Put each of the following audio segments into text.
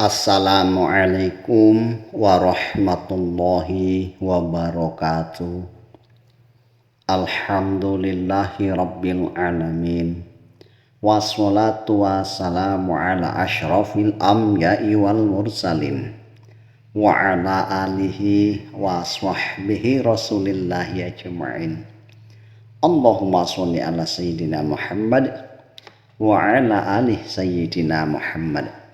Assalamualaikum warahmatullahi wabarakatuh. Alhamdulillahi rabbil alamin. Wassalatu wassalamu ala asyrafil anbiya'i wal mursalin wa ala alihi wa sahbihi rasulillahi ajma'in. Allahumma sholli ala sayyidina Muhammad wa ala alihi sayyidina Muhammad.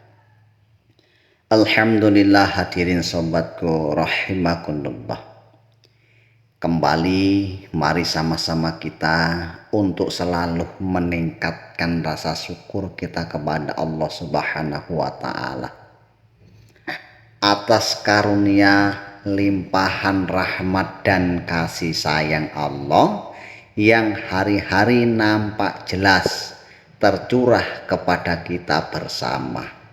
Alhamdulillah, hadirin sobatku rahimakumullah. Kembali mari sama-sama kita untuk selalu meningkatkan rasa syukur kita kepada Allah Subhanahu wa taala atas karunia limpahan rahmat dan kasih sayang Allah yang hari-hari nampak jelas tercurah kepada kita bersama.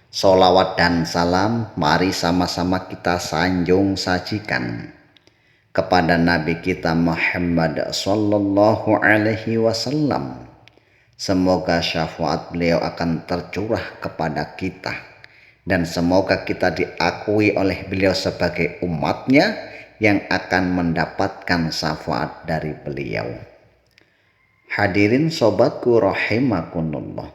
Sholawat dan salam mari sama-sama kita sanjung sajikan kepada Nabi kita Muhammad sallallahu alaihi wasallam. Semoga syafaat beliau akan tercurah kepada kita dan semoga kita diakui oleh beliau sebagai umatnya yang akan mendapatkan syafaat dari beliau. Hadirin sobatku rahimakumullah,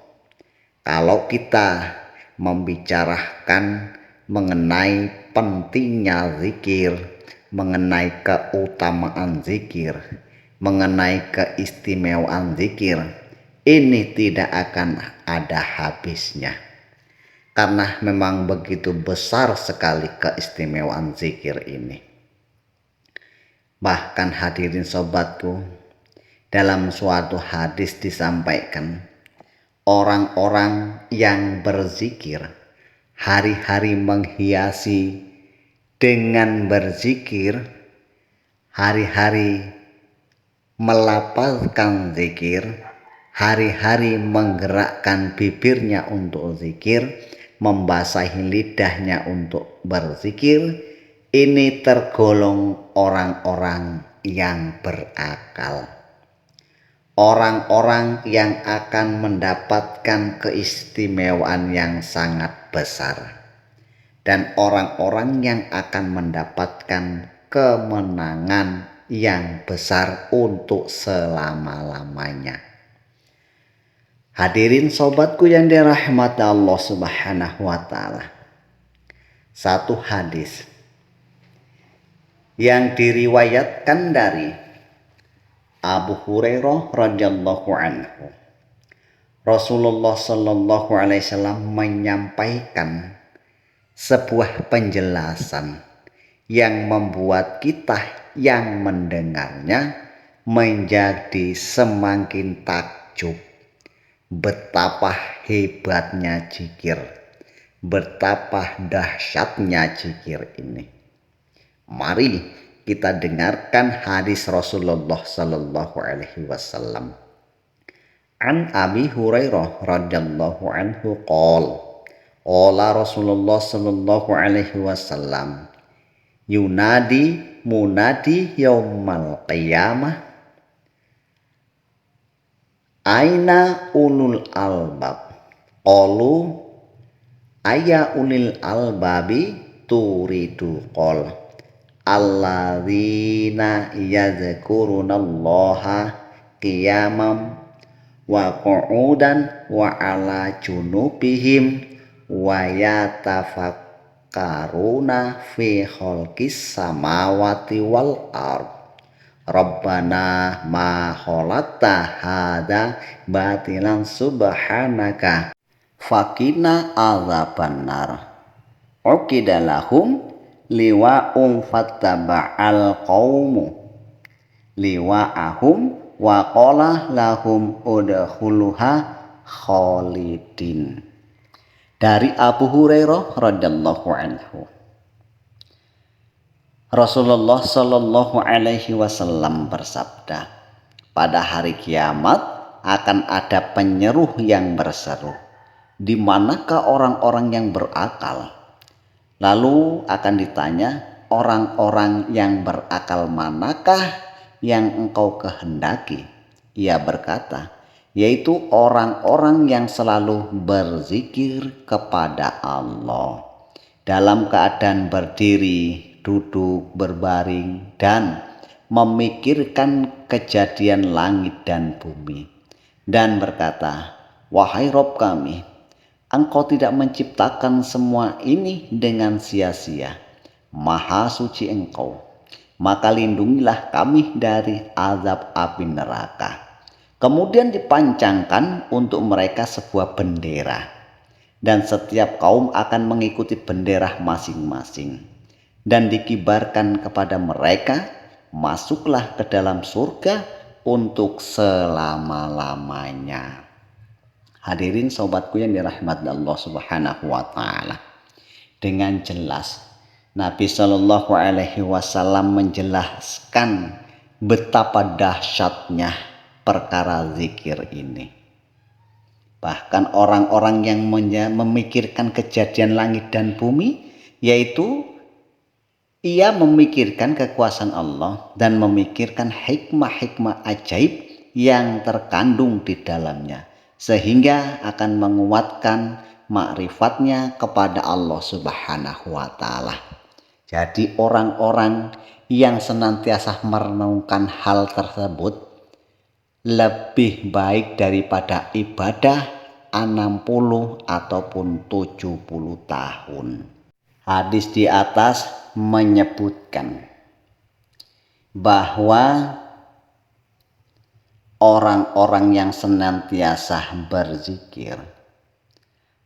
kalau kita membicarakan mengenai pentingnya zikir, mengenai keutamaan zikir, mengenai keistimewaan zikir, ini tidak akan ada habisnya. Karena memang begitu besar sekali keistimewaan zikir ini. Bahkan hadirin sobatku, dalam suatu hadis disampaikan, orang-orang yang berzikir hari-hari menghiasi dengan berzikir, hari-hari melapalkan zikir, hari-hari menggerakkan bibirnya untuk zikir, membasahi lidahnya untuk berzikir, ini tergolong orang-orang yang berakal. Orang-orang yang akan mendapatkan keistimewaan yang sangat besar dan orang-orang yang akan mendapatkan kemenangan yang besar untuk selama-lamanya. Hadirin sobatku yang dirahmati Allah Subhanahu wa taala. Satu hadis yang diriwayatkan dari Abu Hurairah radhiyallahu anhu. Rasulullah sallallahu alaihi wasallam menyampaikan sebuah penjelasan yang membuat kita yang mendengarnya menjadi semakin takjub betapa hebatnya zikir, betapa dahsyatnya zikir ini. Mari kita dengarkan hadis Rasulullah sallallahu alaihi wasallam. An Abi Hurairah radhiyallahu anhu qala Rasulullah sallallahu alaihi wasallam, yunadi munadi yaumal qiyamah, aina ulul albab, qalu aya ulil albabi turidu qala alladzina yadhkurunallaha qiyaman wa qu'udan wa ala junubihim wa yatafakkaruna fi khalqis samawati wal ard. Rabbana ma khalaqta hadza batilan subhanaka faqina adzabannar. Uqidalahum liwa'um fattaba'al qaumu liwa'ahum wa qala lahum udkhuluha khalidin. Dari Abu Hurairah radhiyallahu anhu, Rasulullah sallallahu alaihi wasallam bersabda, pada hari kiamat akan ada penyeru yang berseru, di manakah orang-orang yang berakal? Lalu akan ditanya, orang-orang yang berakal manakah yang engkau kehendaki? Ia berkata, yaitu orang-orang yang selalu berzikir kepada Allah dalam keadaan berdiri, duduk, berbaring, dan memikirkan kejadian langit dan bumi, dan berkata, "Wahai Rob kami, Engkau tidak menciptakan semua ini dengan sia-sia. Maha suci Engkau, maka lindungilah kami dari azab api neraka." Kemudian dipancangkan untuk mereka sebuah bendera, dan setiap kaum akan mengikuti bendera masing-masing, dan dikibarkan kepada mereka, "Masuklah ke dalam surga untuk selama-lamanya." Hadirin sobatku yang dirahmati Allah Subhanahu wa taala, dengan jelas Nabi Shallallahu alaihi wasallam menjelaskan betapa dahsyatnya perkara zikir ini. Bahkan orang-orang yang memikirkan kejadian langit dan bumi, yaitu ia memikirkan kekuasaan Allah dan memikirkan hikmah-hikmah ajaib yang terkandung di dalamnya, sehingga akan menguatkan makrifatnya kepada Allah Subhanahu wa taala. Jadi orang-orang yang senantiasa merenungkan hal tersebut lebih baik daripada ibadah 60 ataupun 70 tahun. Hadis di atas menyebutkan bahwa orang-orang yang senantiasa berzikir,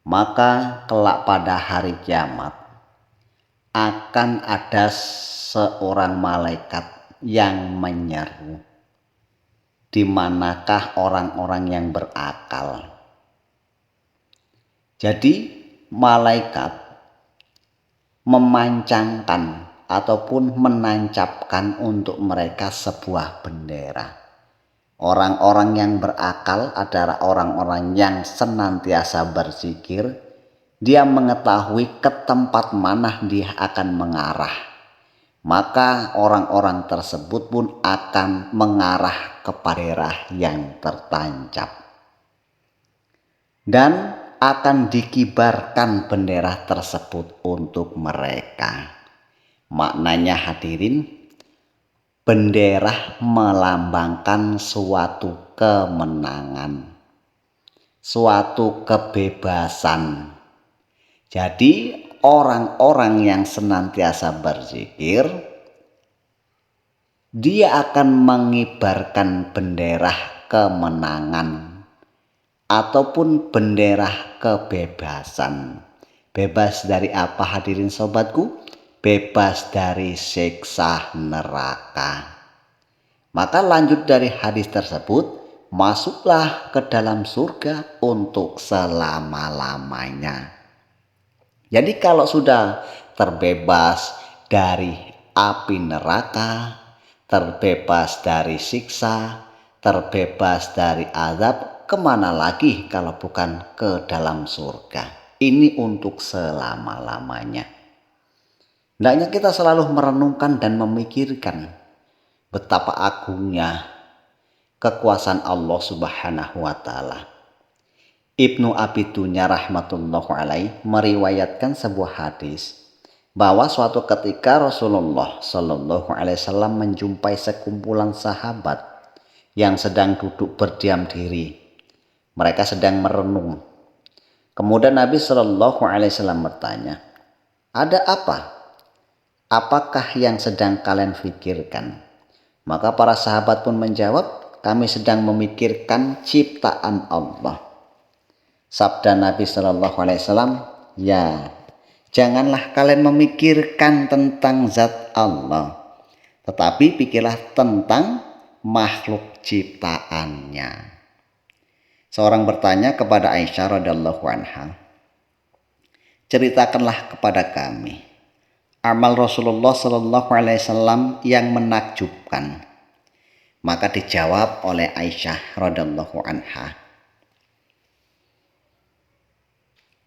maka kelak pada hari kiamat akan ada seorang malaikat yang menyeru, "Di manakah orang-orang yang berakal?" Jadi malaikat memancangkan ataupun menancapkan untuk mereka sebuah bendera. Orang-orang yang berakal adalah orang-orang yang senantiasa berzikir. Dia mengetahui ke tempat mana dia akan mengarah, maka orang-orang tersebut pun akan mengarah kepada daerah yang tertancap, dan akan dikibarkan bendera tersebut untuk mereka. Maknanya hadirin, bendera melambangkan suatu kemenangan, suatu kebebasan. Jadi orang-orang yang senantiasa berzikir, dia akan mengibarkan bendera kemenangan ataupun bendera kebebasan. Bebas dari apa hadirin sobatku? Bebas dari siksa neraka. Maka lanjut dari hadis tersebut, masuklah ke dalam surga untuk selama-lamanya. Jadi kalau sudah terbebas dari api neraka, terbebas dari siksa, terbebas dari azab, kemana lagi kalau bukan ke dalam surga? Ini untuk selama-lamanya. Hendaknya kita selalu merenungkan dan memikirkan betapa agungnya kekuasaan Allah Subhanahu wa taala. Ibnu Abi Dunya rahmatullahi alaih meriwayatkan sebuah hadis bahwa suatu ketika Rasulullah Shallallahu alaihi wasallam menjumpai sekumpulan sahabat yang sedang duduk berdiam diri. Mereka sedang merenung. Kemudian Nabi Shallallahu alaihi wasallam bertanya, "Ada apa? Apakah yang sedang kalian pikirkan?" Maka para sahabat pun menjawab, "Kami sedang memikirkan ciptaan Allah." Sabda Nabi Shallallahu alaihi wasallam, "Ya, janganlah kalian memikirkan tentang zat Allah, tetapi pikirlah tentang makhluk ciptaannya." Seorang bertanya kepada Aisyah radhiyallahu anha, "Ceritakanlah kepada kami amal Rasulullah Shallallahu alaihi wasallam yang menakjubkan." Maka dijawab oleh Aisyah radhiyallahu anha,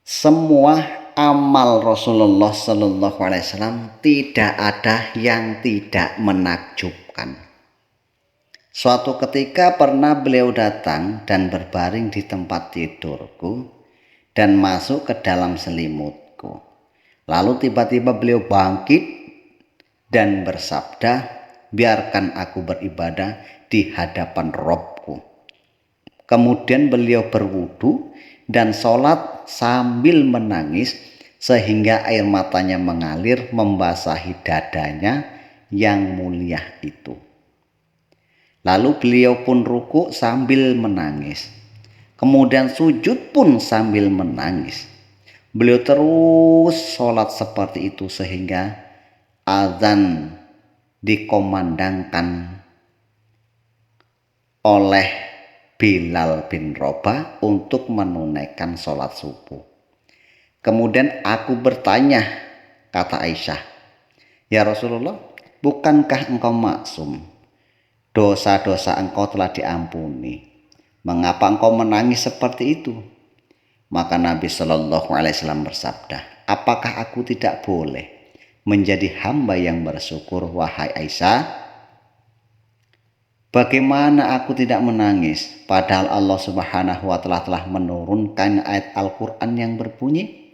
"Semua amal Rasulullah Sallallahu Alaihi Wasallam tidak ada yang tidak menakjubkan. Suatu ketika pernah beliau datang dan berbaring di tempat tidurku dan masuk ke dalam selimutku. Lalu tiba-tiba beliau bangkit dan bersabda, biarkan aku beribadah di hadapan Robku. Kemudian beliau berwudu dan sholat sambil menangis sehingga air matanya mengalir membasahi dadanya yang mulia itu. Lalu beliau pun ruku sambil menangis. Kemudian sujud pun sambil menangis. Beliau terus sholat seperti itu sehingga azan dikomandangkan oleh Bilal bin Rabah untuk menunaikan sholat subuh. Kemudian aku bertanya, kata Aisyah, ya Rasulullah, bukankah engkau maksum? Dosa-dosa engkau telah diampuni. Mengapa engkau menangis seperti itu? Maka Nabi Shallallahu Alaihi Wasallam bersabda, apakah aku tidak boleh menjadi hamba yang bersyukur, wahai Aisyah? Bagaimana aku tidak menangis padahal Allah Subhanahu wa Ta'ala telah menurunkan ayat Al-Quran yang berbunyi,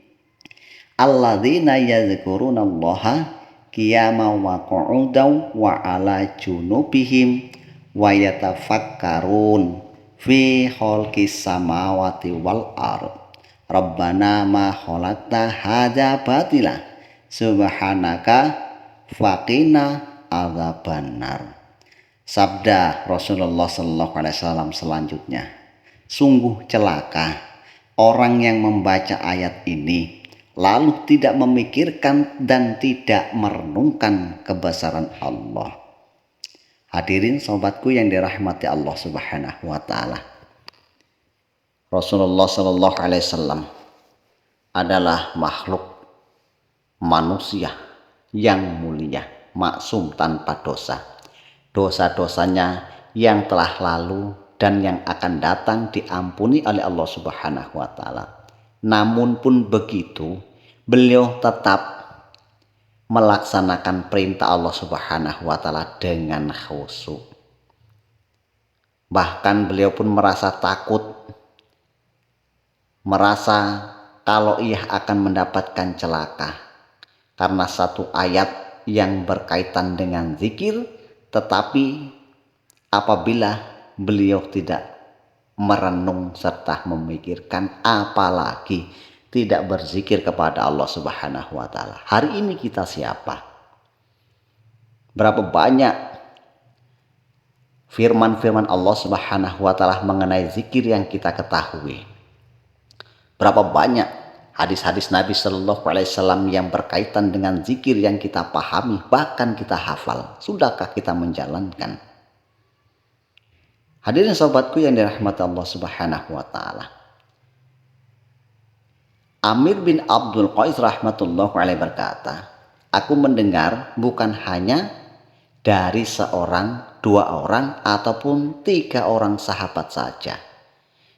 alladzina yadhkurunallaha qiyaman wa qu'udan wa ala junubihim wa yatafakkarun fi khalqis samawati wal ard rabbana ma khalaqta hadza batila subhanaka faqina adzabannar. Sabda Rasulullah sallallahu alaihi wasallam selanjutnya, sungguh celaka orang yang membaca ayat ini lalu tidak memikirkan dan tidak merenungkan kebesaran Allah. Hadirin sobatku yang dirahmati Allah Subhanahu wa Ta'ala, Rasulullah sallallahu alaihi wasallam adalah makhluk manusia yang mulia, maksum tanpa dosa. Dosa-dosanya yang telah lalu dan yang akan datang diampuni oleh Allah Subhanahu wa Ta'ala. Namun pun begitu, beliau tetap melaksanakan perintah Allah Subhanahu wa Ta'ala dengan khusyuk. Bahkan beliau pun merasa takut, merasa kalau ia akan mendapatkan celaka karena satu ayat yang berkaitan dengan zikir, tetapi apabila beliau tidak merenung serta memikirkan, apalagi tidak berzikir kepada Allah Subhanahu wa Ta'ala. Hari ini kita siapa? Berapa banyak firman-firman Allah Subhanahu wa Ta'ala mengenai zikir yang kita ketahui? Berapa banyak hadis-hadis Nabi Shallallahu Alaihi Wasallam yang berkaitan dengan zikir yang kita pahami, bahkan kita hafal? Sudahkah kita menjalankan? Hadirin sobatku yang dirahmati Allah Subhanahu wa Ta'ala, Amir bin Abdul Qais rahmatullah alaihi berkata, aku mendengar bukan hanya dari seorang, dua orang, ataupun tiga orang sahabat saja,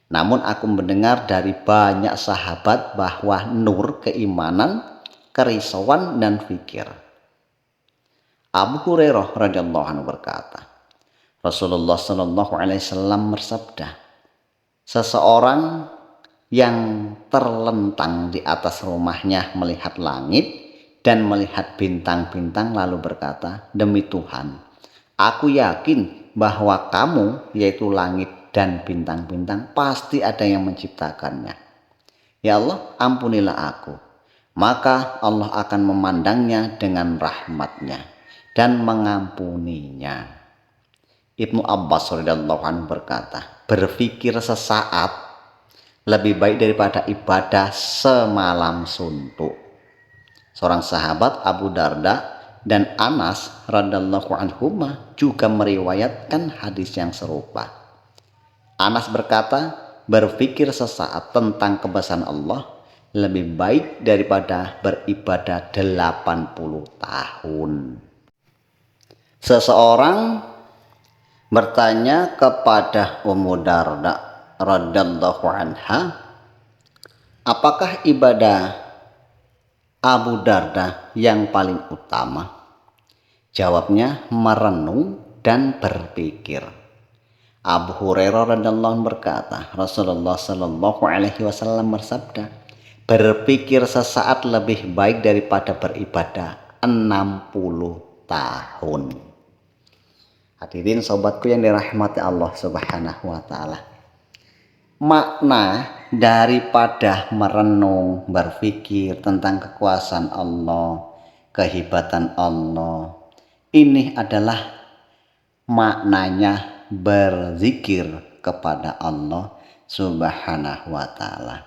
namun aku mendengar dari banyak sahabat bahwa nur keimanan, kerisauan dan fikir. Abu Hurairah radhiyallahu anhu berkata, Rasulullah sallallahu alaihi wasallam bersabda, seseorang yang terlentang di atas rumahnya melihat langit dan melihat bintang-bintang lalu berkata, demi Tuhan, aku yakin bahwa kamu, yaitu langit dan bintang-bintang, pasti ada yang menciptakannya. Ya Allah, ampunilah aku. Maka Allah akan memandangnya dengan rahmatnya dan mengampuninya. Ibnu Abbas radhiyallahu anhu berkata, berpikir sesaat lebih baik daripada ibadah semalam suntuk. Seorang sahabat Abu Darda dan Anas radhiyallahu anhuma juga meriwayatkan hadis yang serupa. Anas berkata, berpikir sesaat tentang kebesaran Allah lebih baik daripada beribadah 80 tahun. Seseorang bertanya kepada Ummu Darda radhiyallahu anha, apakah ibadah Abu Darda yang paling utama? Jawabnya, merenung dan berpikir. Abu Hurairah radhiyallahu anhu berkata, Rasulullah Shallallahu Alaihi Wasallam bersabda, berpikir sesaat lebih baik daripada beribadah 60 tahun. Hadirin sobatku yang dirahmati Allah Subhanahu wa taala. Makna daripada merenung, berpikir tentang kekuasaan Allah, kehebatan Allah, ini adalah maknanya berzikir kepada Allah Subhanahu wa taala.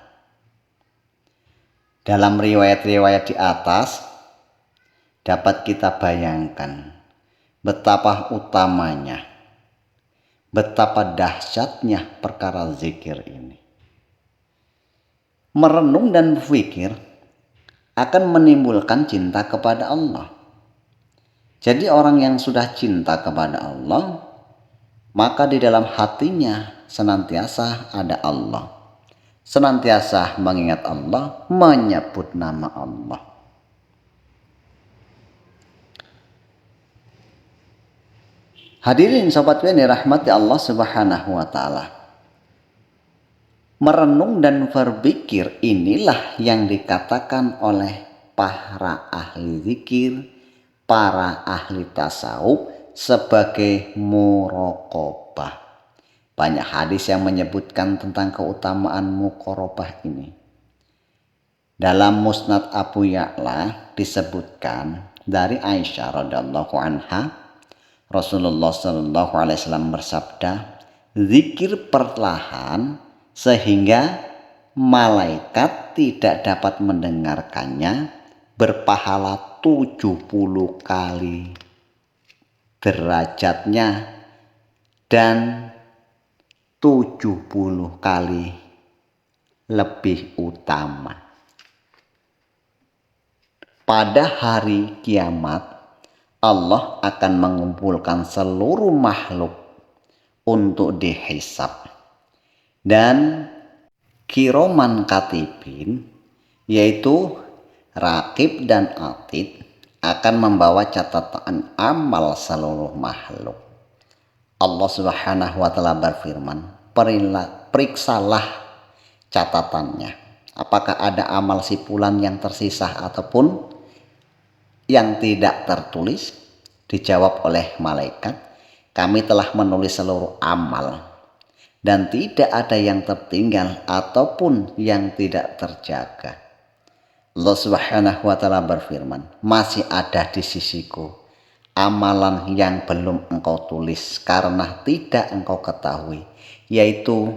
Dalam riwayat-riwayat di atas dapat kita bayangkan betapa utamanya, betapa dahsyatnya perkara zikir ini. Merenung dan berpikir akan menimbulkan cinta kepada Allah. Jadi orang yang sudah cinta kepada Allah, maka di dalam hatinya senantiasa ada Allah. Senantiasa mengingat Allah, menyebut nama Allah. Hadirin sobat yang dirahmati Allah Subhanahu wa taala. Merenung dan berpikir inilah yang dikatakan oleh para ahli zikir, para ahli tasawuf sebagai muraqabah. Banyak hadis yang menyebutkan tentang keutamaan muqarabah ini. Dalam Musnad Abu Ya'la disebutkan dari Aisyah radhiyallahu anha, Rasulullah Shallallahu Alaihi Wasallam bersabda, zikir perlahan sehingga malaikat tidak dapat mendengarkannya, berpahala 70 kali derajatnya dan 70 kali lebih utama. Pada hari kiamat Allah akan mengumpulkan seluruh makhluk untuk dihisab. Dan kiroman katibin, yaitu Raqib dan Atid, akan membawa catatan amal seluruh makhluk. Allah Subhanahu wa taala berfirman, periksalah catatannya. Apakah ada amal si fulan yang tersisa ataupun yang tidak tertulis? Dijawab oleh malaikat, kami telah menulis seluruh amal dan tidak ada yang tertinggal ataupun yang tidak terjaga. Allah Subhanahu wa taala berfirman, masih ada di sisiku amalan yang belum engkau tulis karena tidak engkau ketahui, yaitu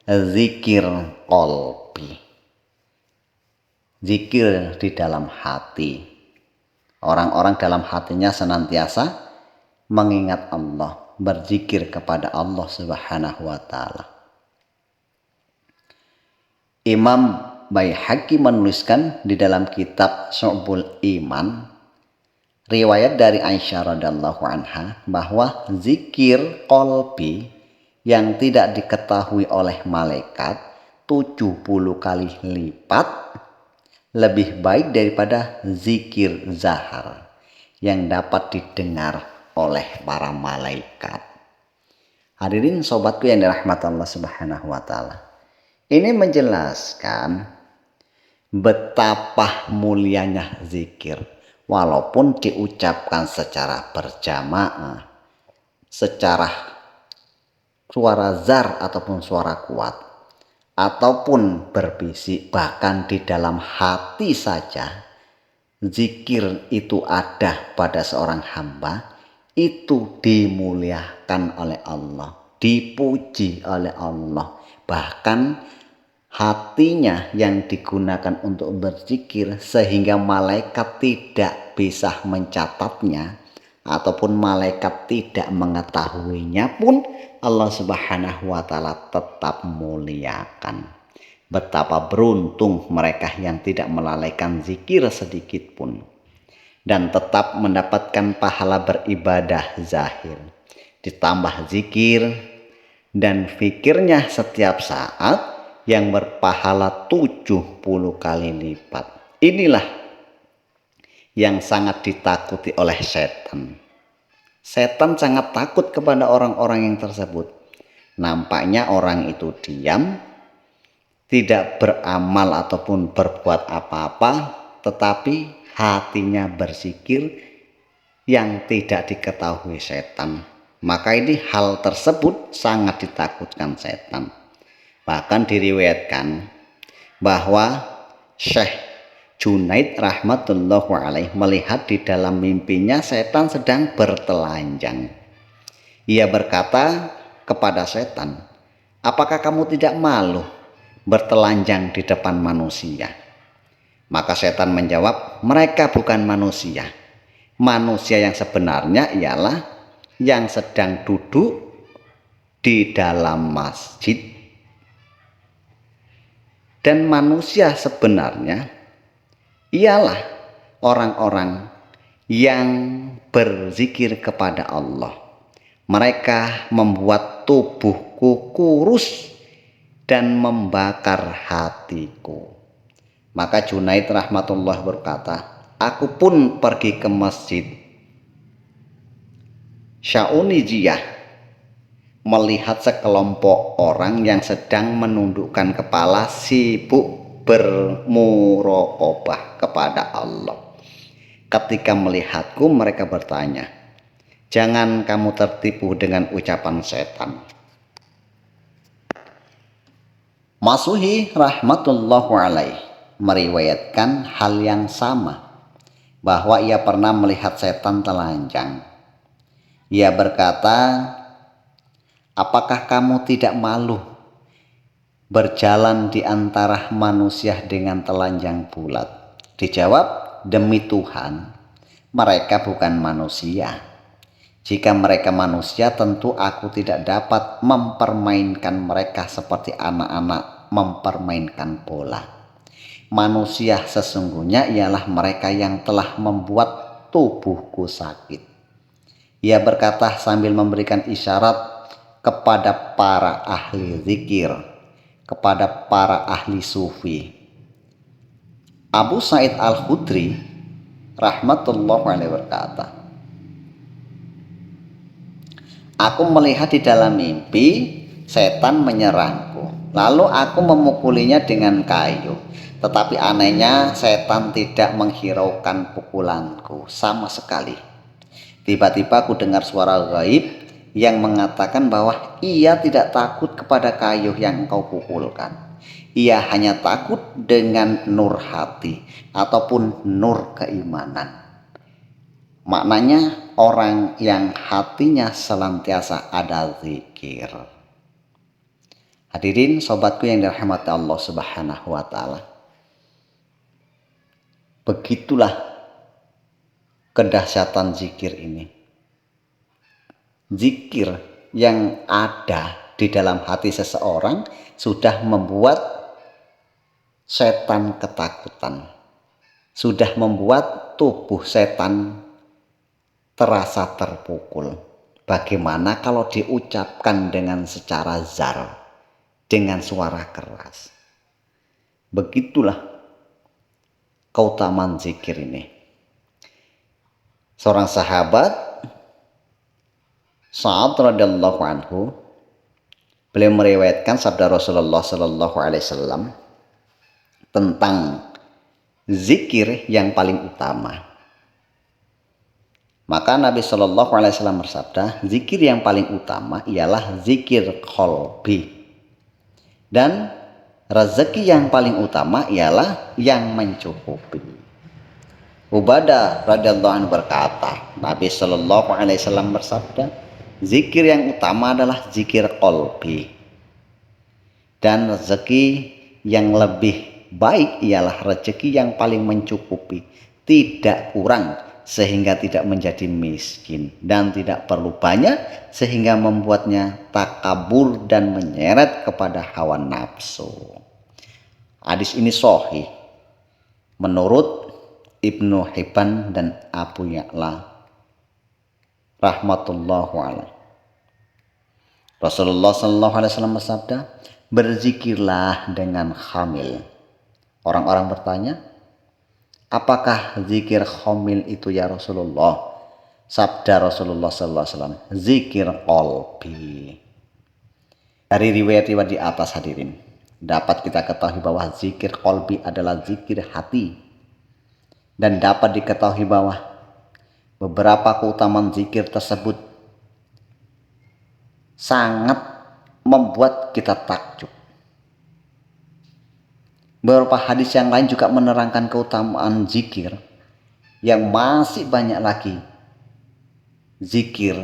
zikir qalbi, zikir di dalam hati. Orang-orang dalam hatinya senantiasa mengingat Allah, berzikir kepada Allah Subhanahu wa taala. Imam Baihaqi menuliskan di dalam kitab Syu'bul Iman, riwayat dari Aisyah radhiyallahu anha, bahwa zikir qalbi yang tidak diketahui oleh malaikat 70 kali lipat lebih baik daripada zikir zahar yang dapat didengar oleh para malaikat. Hadirin sobatku yang dirahmati Allah Subhanahu wa taala. Ini menjelaskan betapa mulianya zikir, walaupun diucapkan secara berjamaah, secara suara zar ataupun suara kuat, ataupun berbisik, bahkan di dalam hati saja zikir itu ada pada seorang hamba, itu dimuliakan oleh Allah, dipuji oleh Allah. Bahkan hatinya yang digunakan untuk berzikir sehingga malaikat tidak bisa mencatatnya ataupun malaikat tidak mengetahuinya pun Allah Subhanahu wa taala tetap muliakan. Betapa beruntung mereka yang tidak melalaikan zikir sedikit pun dan tetap mendapatkan pahala beribadah zahir, ditambah zikir dan fikirnya setiap saat yang berpahala 70 kali lipat. Inilah yang sangat ditakuti oleh setan. Setan sangat takut kepada orang-orang yang tersebut. Nampaknya orang itu diam, tidak beramal ataupun berbuat apa-apa, tetapi hatinya berzikir yang tidak diketahui setan. Maka ini hal tersebut sangat ditakutkan setan. Bahkan diriwayatkan bahwa Syekh Junaid rahmatullahi alaih melihat di dalam mimpinya setan sedang bertelanjang. Ia berkata kepada setan, "Apakah kamu tidak malu bertelanjang di depan manusia?" Maka setan menjawab, "Mereka bukan manusia. Manusia yang sebenarnya ialah yang sedang duduk di dalam masjid, dan manusia sebenarnya ialah orang-orang yang berzikir kepada Allah. Mereka membuat tubuhku kurus dan membakar hatiku." Maka Junaid rahmatullah berkata, "Aku pun pergi ke masjid Syaunijiyah melihat sekelompok orang yang sedang menundukkan kepala sibuk bermuraqabah kepada Allah. Ketika melihatku mereka bertanya, 'Jangan kamu tertipu dengan ucapan setan.'" Masuhi rahmatullahu alaih meriwayatkan hal yang sama, bahwa ia pernah melihat setan telanjang. Ia berkata, "Apakah kamu tidak malu berjalan di antara manusia dengan telanjang bulat?" Dijawab, "Demi Tuhan, mereka bukan manusia. Jika mereka manusia, tentu aku tidak dapat mempermainkan mereka seperti anak-anak mempermainkan bola. Manusia sesungguhnya ialah mereka yang telah membuat tubuhku sakit." Ia berkata sambil memberikan isyarat kepada para ahli zikir, kepada para ahli sufi. Abu Sa'id Al-Khudri rahmatullahi alaihi berkata, "Aku melihat di dalam mimpi setan menyerangku, lalu aku memukulinya dengan kayu. Tetapi anehnya setan tidak menghiraukan pukulanku sama sekali. Tiba-tiba aku dengar suara gaib yang mengatakan bahwa ia tidak takut kepada kayu yang engkau pukulkan. Ia hanya takut dengan nur hati ataupun nur keimanan." Maknanya orang yang hatinya senantiasa ada zikir. Hadirin sobatku yang dirahmati Allah Subhanahu wa taala. Begitulah kedahsyatan zikir ini. Zikir yang ada di dalam hati seseorang sudah membuat setan ketakutan. Sudah membuat tubuh setan terasa terpukul. Bagaimana kalau diucapkan dengan secara zar, dengan suara keras? Begitulah keutamaan zikir ini. Seorang sahabat, Sa'ad radhiyallahu anhu, beliau meriwayatkan sabda Rasulullah sallallahu alaihi wasallam tentang zikir yang paling utama. Maka Nabi Shallallahu Alaihi Wasallam bersabda, zikir yang paling utama ialah zikir qalbi, dan rezeki yang paling utama ialah yang mencukupi. Ubadah radhiyallahu anhu berkata, Nabi Shallallahu Alaihi Wasallam bersabda, zikir yang utama adalah zikir qalbi, dan rezeki yang lebih baik ialah rezeki yang paling mencukupi, tidak kurang sehingga tidak menjadi miskin, dan tidak perlu banyak sehingga membuatnya takabur dan menyeret kepada hawa nafsu. Hadis ini sahih menurut Ibnu Hibban dan Abu Ya'la rahmatullahi alaih. Rasulullah sallallahu alaihi wasallam bersabda, berzikirlah dengan khamil. Orang-orang bertanya, apakah zikir khamil itu ya Rasulullah? Sabda Rasulullah sallallahu alaihi wasallam, zikir qalbi. Dari riwayat-riwayat di atas hadirin, dapat kita ketahui bahwa zikir qalbi adalah zikir hati. Dan dapat diketahui bahwa beberapa keutamaan zikir tersebut sangat membuat kita takjub. Beberapa hadis yang lain juga menerangkan keutamaan zikir yang masih banyak lagi zikir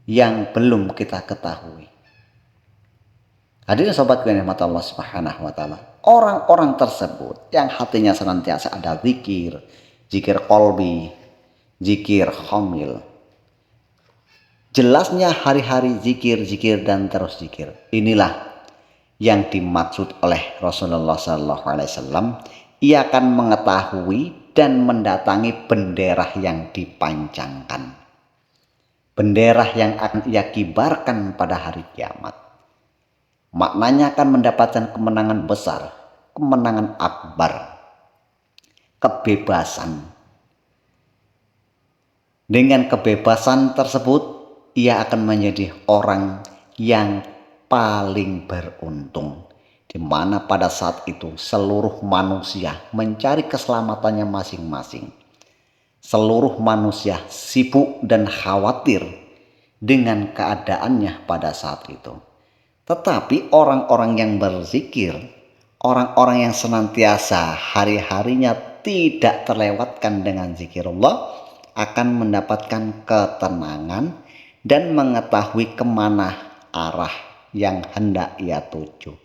yang belum kita ketahui. Hadirin sobat yang dirahmati Allah Subhanahu wa taala, orang-orang tersebut yang hatinya senantiasa ada zikir, zikir qalbi, zikir khamil. Jelasnya hari-hari zikir dan terus zikir. Inilah yang dimaksud oleh Rasulullah SAW. Ia akan mengetahui dan mendatangi bendera yang dipancangkan, bendera yang akan ia kibarkan pada hari kiamat. Maknanya akan mendapatkan kemenangan besar, kemenangan akbar, kebebasan. Dengan kebebasan tersebut, ia akan menjadi orang yang paling beruntung, di mana pada saat itu seluruh manusia mencari keselamatannya masing-masing. Seluruh manusia sibuk dan khawatir dengan keadaannya pada saat itu. Tetapi orang-orang yang berzikir, orang-orang yang senantiasa hari-harinya tidak terlewatkan dengan zikirullah, akan mendapatkan ketenangan dan mengetahui kemana arah yang hendak ia tuju.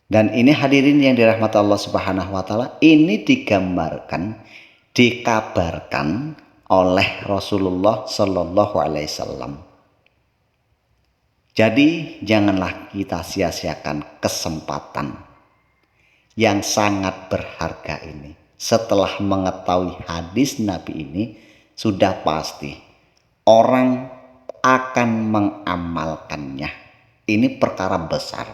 Dan ini hadirin yang dirahmati Allah Subhanahu wa taala, ini digambarkan, dikabarkan oleh Rasulullah Shallallahu Alaihi Wasallam. Jadi janganlah kita sia-siakan kesempatan yang sangat berharga ini. Setelah mengetahui hadis Nabi ini, sudah pasti orang akan mengamalkannya. Ini perkara besar,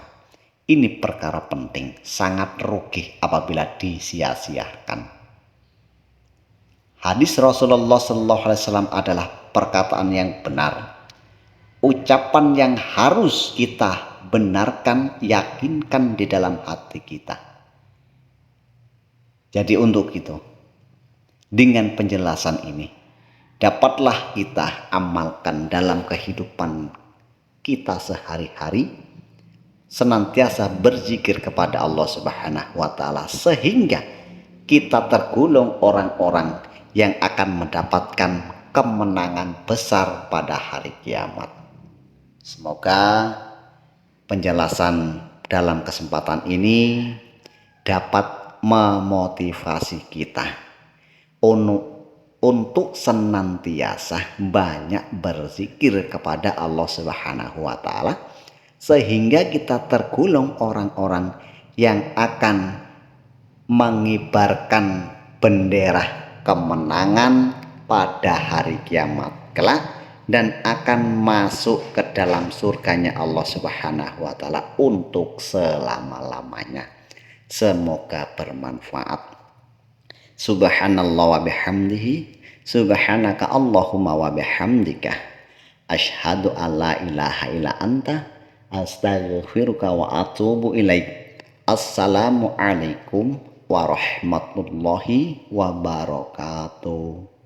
ini perkara penting, sangat rugi apabila disia-siakan. Hadis Rasulullah SAW adalah perkataan yang benar, ucapan yang harus kita benarkan, yakinkan di dalam hati kita. Jadi untuk itu, dengan penjelasan ini, dapatlah kita amalkan dalam kehidupan kita sehari-hari, senantiasa berzikir kepada Allah Subhanahu wa taala, sehingga kita tergolong orang-orang yang akan mendapatkan kemenangan besar pada hari kiamat. Semoga penjelasan dalam kesempatan ini dapat memotivasi kita untuk senantiasa banyak berzikir kepada Allah Subhanahu wa taala, sehingga kita tergolong orang-orang yang akan mengibarkan bendera kemenangan pada hari kiamat kelak, dan akan masuk ke dalam surganya Allah Subhanahu wa taala untuk selama-lamanya. Semoga bermanfaat. Subhanallah wa bihamdihi, subhanaka Allahumma wa bihamdika, asyhadu alla ilaha illa anta, astaghfiruka wa atubu ilaik. Assalamualaikum warahmatullahi wabarakatuh.